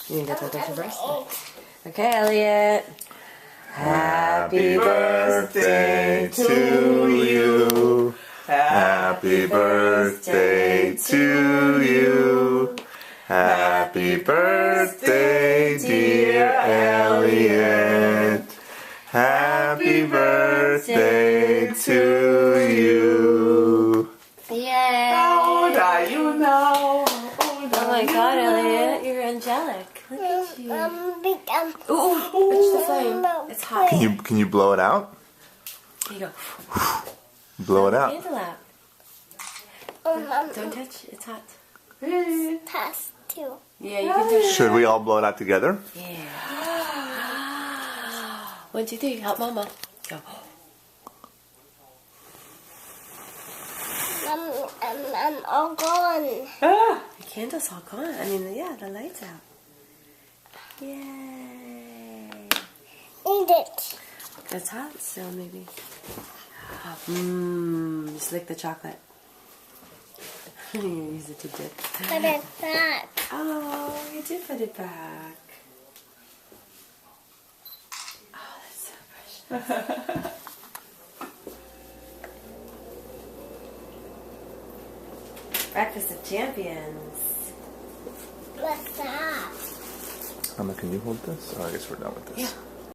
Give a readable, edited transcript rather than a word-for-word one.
You can get that picture first. Okay, Elliot. Happy birthday to you. Happy birthday to you. Happy birthday, dear Elliot. Happy birthday to you. Yay. How old are you now? Oh my God, Elliot, you're angelic. Look at you. Ooh, it's the flame. It's hot. Can you blow it out? Here you go. Blow it out. Candle out. Don't touch. It's hot. Test too. Yeah, you can do it. Should we all blow it out together? Yeah. 1, 2, 3. Help Mama. Go. I'm all gone. Ah, The candle's all gone. I mean, yeah, the light's out. Yay. Eat it. It's hot still, maybe. Just lick the chocolate. Use it to dip. Put it back. Oh, you did put it back. Oh, that's so precious. Breakfast of Champions. What's that? Emma, can you hold this? Oh, I guess we're done with this. Yeah.